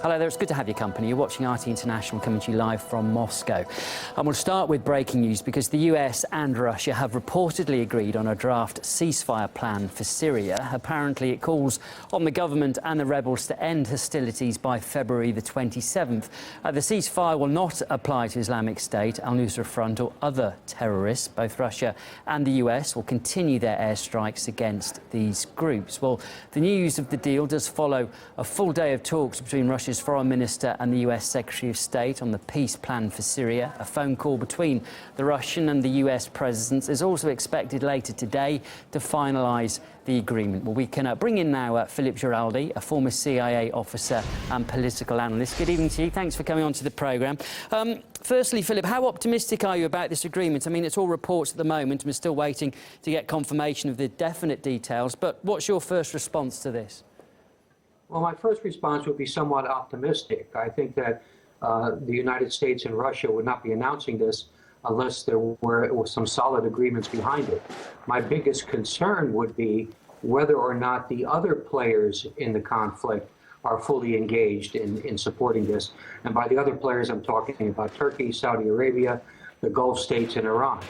Hello there, it's good to have your company. You're watching RT International coming to you live from Moscow. And we'll start with breaking news because the US and Russia have reportedly agreed on a draft ceasefire plan for Syria. Apparently it calls on the government and the rebels to end hostilities by February the 27th. The ceasefire will not apply to Islamic State, Al-Nusra Front or other terrorists. Both Russia and the US will continue their airstrikes against these groups. Well, the news of the deal does follow a full day of talks between Russia's Foreign Minister and the US Secretary of State on the peace plan for Syria. A phone call between the Russian and the US presidents is also expected later today to finalise the agreement. Well, we can bring in now Philip Giraldi, a former CIA officer and political analyst. Good evening to you. Thanks for coming on to the programme. Firstly, Philip, how optimistic are you about this agreement? I mean, it's all reports at the moment and we're still waiting to get confirmation of the definite details. But what's your first response to this? Well, my first response would be somewhat optimistic. I think that the United States and Russia would not be announcing this unless there were some solid agreements behind it. My biggest concern would be whether or not the other players in the conflict are fully engaged in supporting this. And by the other players, I'm talking about Turkey, Saudi Arabia, the Gulf states, and Iran.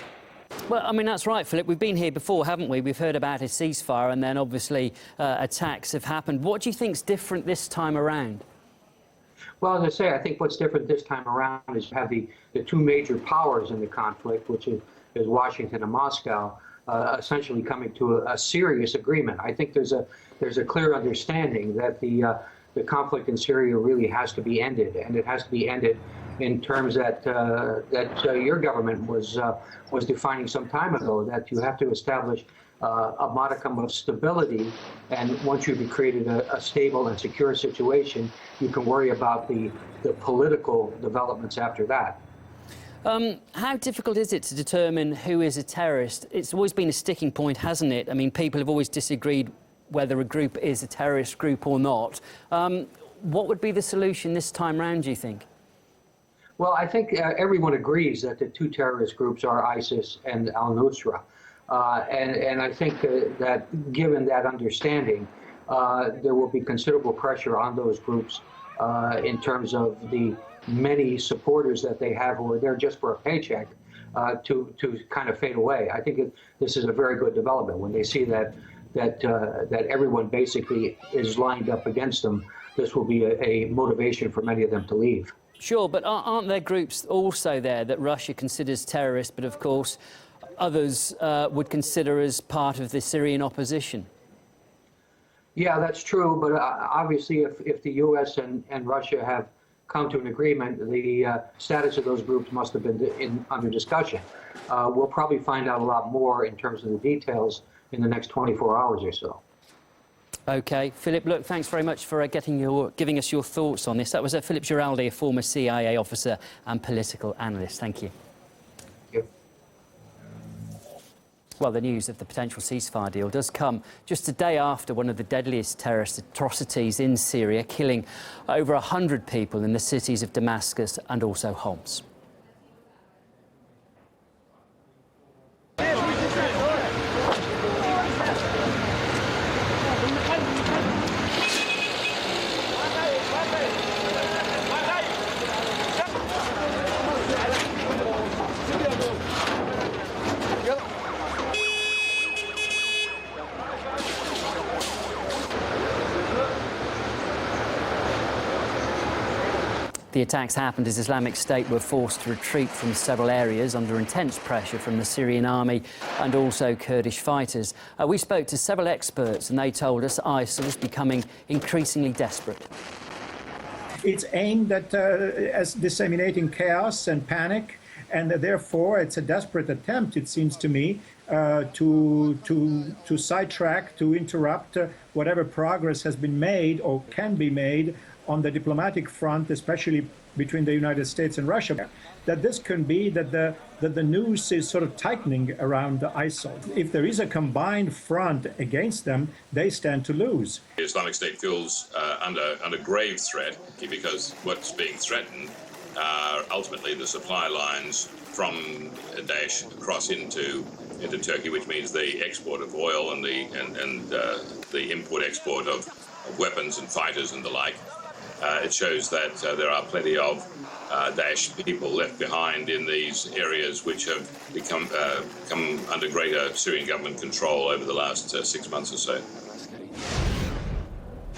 Well, I mean, that's right, Philip. We've been here before, haven't we? We've heard about a ceasefire and then obviously attacks have happened. What do you think's different this time around? Well, as I say, I think what's different this time around is you have the two major powers in the conflict, which is Washington and Moscow, essentially coming to a serious agreement. I think there's a clear understanding that the conflict in Syria really has to be ended, and it has to be ended in terms that your government was defining some time ago, that you have to establish a modicum of stability, and once you've created a stable and secure situation, you can worry about the political developments after that. How difficult is it to determine who is a terrorist? It's always been a sticking point, hasn't it? I mean, people have always disagreed whether a group is a terrorist group or not. What would be the solution this time round, do you think? Well, I think everyone agrees that the two terrorist groups are ISIS and Al-Nusra. And I think that given that understanding, there will be considerable pressure on those groups in terms of the many supporters that they have who are there just for a paycheck to kind of fade away. I think this is a very good development when they see that everyone basically is lined up against them. This will be a motivation for many of them to leave. Sure, but aren't there groups also there that Russia considers terrorists, but of course others would consider as part of the Syrian opposition? Yeah, that's true, but obviously if the U.S. and Russia have come to an agreement, the status of those groups must have been under discussion. We'll probably find out a lot more in terms of the details in the next 24 hours or so. OK. Philip, look, thanks very much for giving us your thoughts on this. That was Philip Giraldi, a former CIA officer and political analyst. Thank you. Thank you. Well, the news of the potential ceasefire deal does come just a day after one of the deadliest terrorist atrocities in Syria, killing over 100 people in the cities of Damascus and also Homs. The attacks happened as Islamic State were forced to retreat from several areas under intense pressure from the Syrian army and also Kurdish fighters. We spoke to several experts and they told us ISIL is becoming increasingly desperate. It's aimed at as disseminating chaos and panic, and therefore it's a desperate attempt, it seems to me, to sidetrack, to interrupt whatever progress has been made or can be made on the diplomatic front, especially between the United States and Russia, that this can be that the noose is sort of tightening around ISIL. If there is a combined front against them, they stand to lose. The Islamic State feels under grave threat because what's being threatened are ultimately the supply lines from Daesh across into Turkey, which means the export of oil and the import-export of weapons and fighters and the like. It shows that there are plenty of Daesh people left behind in these areas which have come under greater Syrian government control over the last 6 months or so.